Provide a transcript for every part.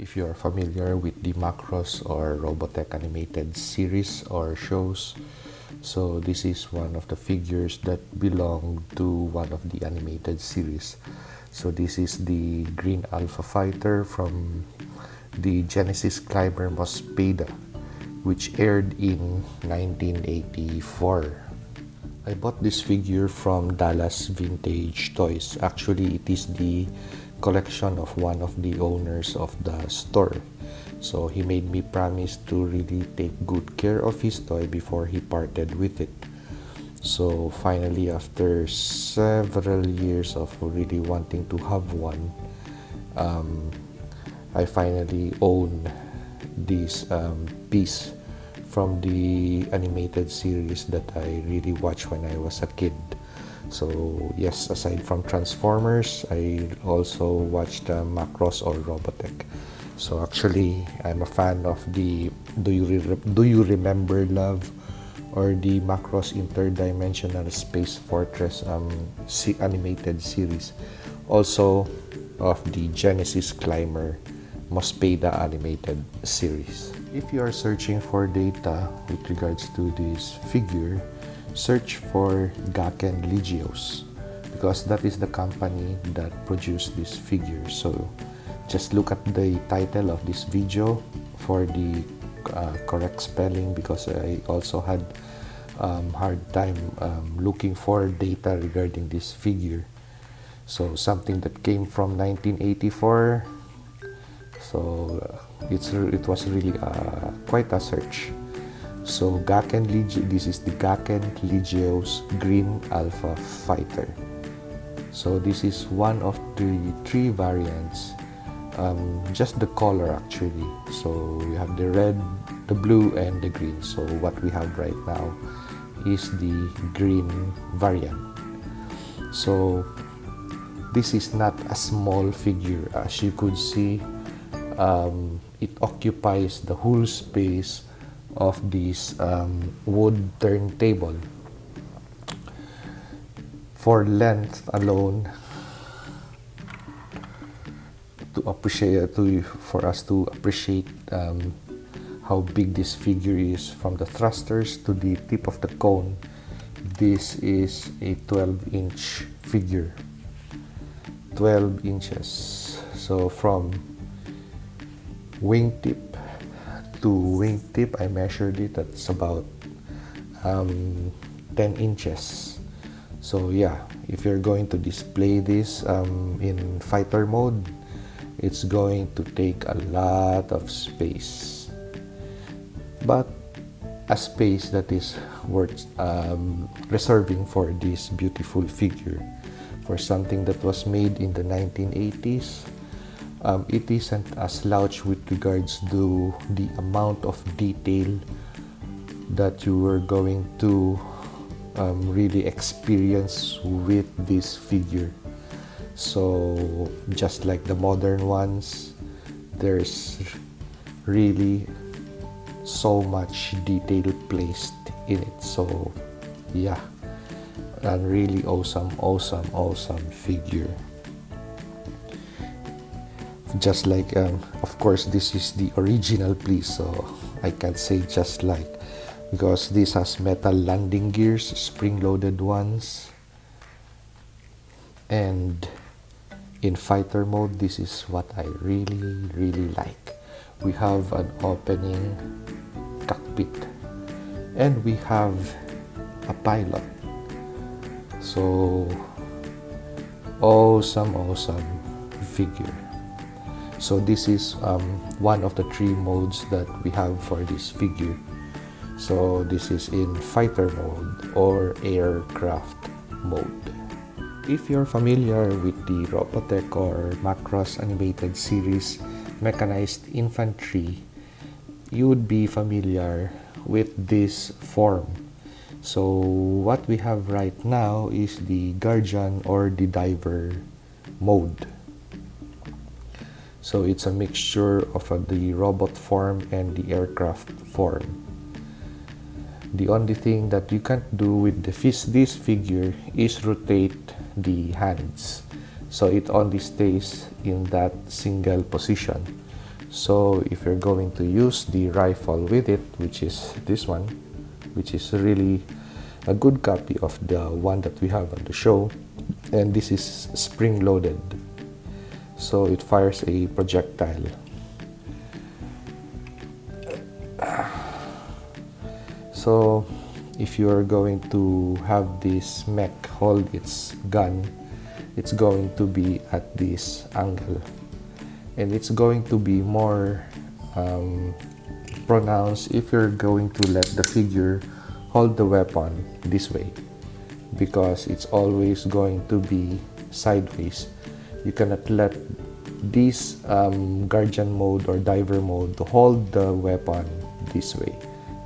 If you are familiar with the Macross or Robotech animated series or shows, so this is one of the figures that belong to one of the animated series. So this is the Green Alpha Fighter from the Genesis Climber Mospeada, which aired in 1984. I bought this figure from Dallas Vintage Toys. Actually, it is the collection of one of the owners of the store. So he made me promise to really take good care of his toy before he parted with it. So finally, after several years of really wanting to have one, I finally own this piece from the animated series that I really watched when I was a kid. So yes, aside from Transformers, I also watched Macross or Robotech. So actually, I'm a fan of the Do You Remember Love or the Macross Interdimensional Space Fortress animated series. Also of the Genesis Climber Mospeada animated series. If you are searching for data with regards to this figure, search for Gakken Legioss, because that is the company that produced this figure. So just look at the title of this video for the correct spelling, because I also had hard time looking for data regarding this figure. So something that came from 1984. So it was really quite a search. So this is the Gakken Legioss Green Alpha Fighter. So this is one of the three variants, just the color actually. So we have the red, the blue, and the green. So what we have right now is the green variant. So this is not a small figure. As you could see, it occupies the whole space of this wood turntable. For length alone, for us to appreciate how big this figure is, from the thrusters to the tip of the cone, this is a 12-inch figure. 12 inches. So from wingtip to wingtip, I measured it. That's about 10 inches. So yeah, if you're going to display this in fighter mode, it's going to take a lot of space, but a space that is worth reserving for this beautiful figure. For something that was made in the 1980s, it isn't a slouch with regards to the amount of detail that you were going to really experience with this figure. So just like the modern ones, there's really so much detail placed in it. So yeah, a really awesome figure. Just like, of course, this is the original piece, so I can't say just like, because this has metal landing gears, spring-loaded ones, and in fighter mode, this is what I really like. We have an opening cockpit, and we have a pilot. So awesome figure. So this is one of the three modes that we have for this figure. So this is in fighter mode or aircraft mode. If you're familiar with the Robotech or Macross animated series mechanized infantry, you would be familiar with this form. So what we have right now is the Guardian or the Diver mode. So it's a mixture of the robot form and the aircraft form. The only thing that you can't do with this figure is rotate the hands. So it only stays in that single position. So if you're going to use the rifle with it, which is this one, which is really a good copy of the one that we have on the show, and this is spring loaded, so it fires a projectile. So if you are going to have this mech hold its gun, it's going to be at this angle, and it's going to be more pronounced if you're going to let the figure hold the weapon this way, because it's always going to be sideways. You cannot let this guardian mode or diver mode to hold the weapon this way.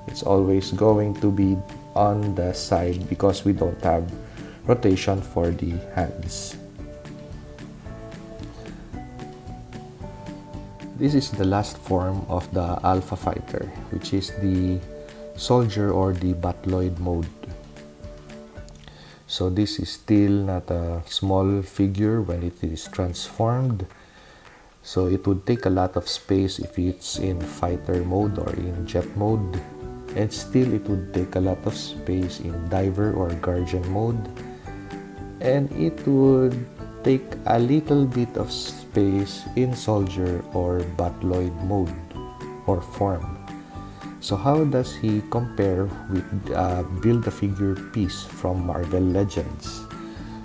It's always going to be on the side because we don't have rotation for the hands. This is the last form of the Alpha Fighter, which is the soldier or the battloid mode. So this is still not a small figure when it is transformed, so it would take a lot of space if it's in fighter mode or in jet mode, and still it would take a lot of space in diver or guardian mode, and it would take a little bit of space in soldier or battloid mode or form. So how does he compare with Build-A-Figure piece from Marvel Legends?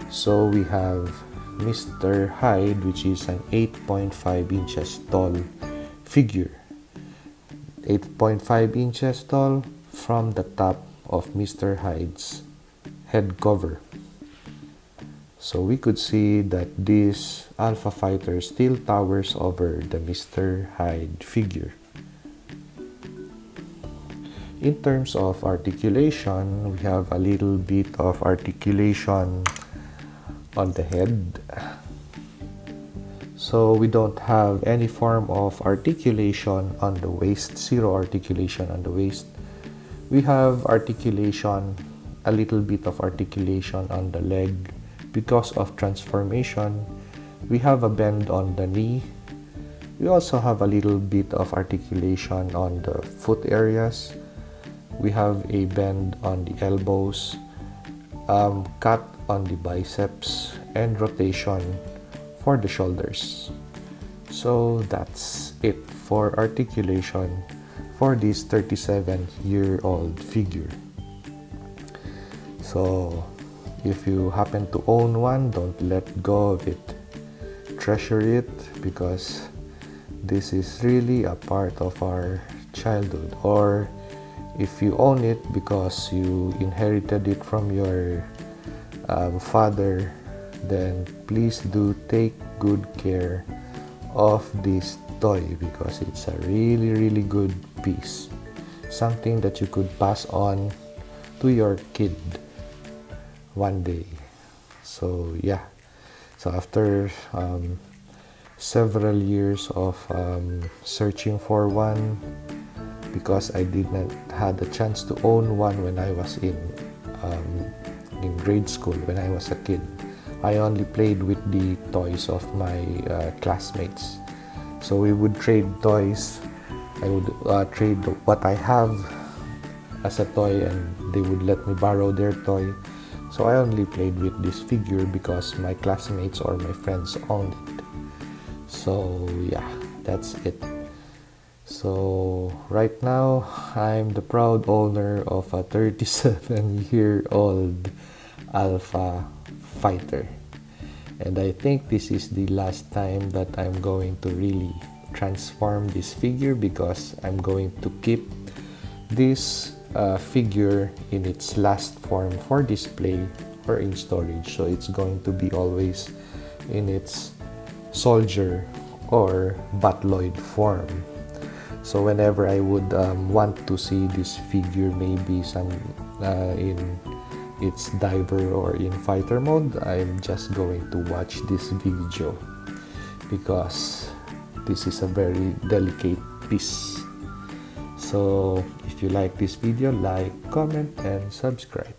So we have Mr. Hyde, which is an 8.5 inches tall figure. 8.5 inches tall from the top of Mr. Hyde's head cover. So we could see that this Alpha Fighter still towers over the Mr. Hyde figure. In terms of articulation, we have a little bit of articulation on the head. So we don't have any form of articulation on the waist, zero articulation on the waist. We have articulation, a little bit of articulation on the leg because of transformation. We have a bend on the knee. We also have a little bit of articulation on the foot areas. We have a bend on the elbows, cut on the biceps, and rotation for the shoulders. So that's it for articulation for this 37-year-old figure. So if you happen to own one, don't let go of it. Treasure it, because this is really a part of our childhood. Or if you own it because you inherited it from your father, then please do take good care of this toy, because it's a really good piece, something that you could pass on to your kid one day. So yeah, so after several years of searching for one, because I did not had the chance to own one when I was in grade school. When I was a kid, I only played with the toys of my classmates. So we would trade toys. I would trade what I have as a toy, and they would let me borrow their toy. So I only played with this figure because my classmates or my friends owned it. So yeah, that's it. So right now, I'm the proud owner of a 37-year-old Alpha Fighter. And I think this is the last time that I'm going to really transform this figure, because I'm going to keep this figure in its last form for display or in storage. So it's going to be always in its soldier or battloid form. So whenever I would want to see this figure, maybe some in its diver or in fighter mode, I'm just going to watch this video, because this is a very delicate piece. So if you like this video, like, comment, and subscribe.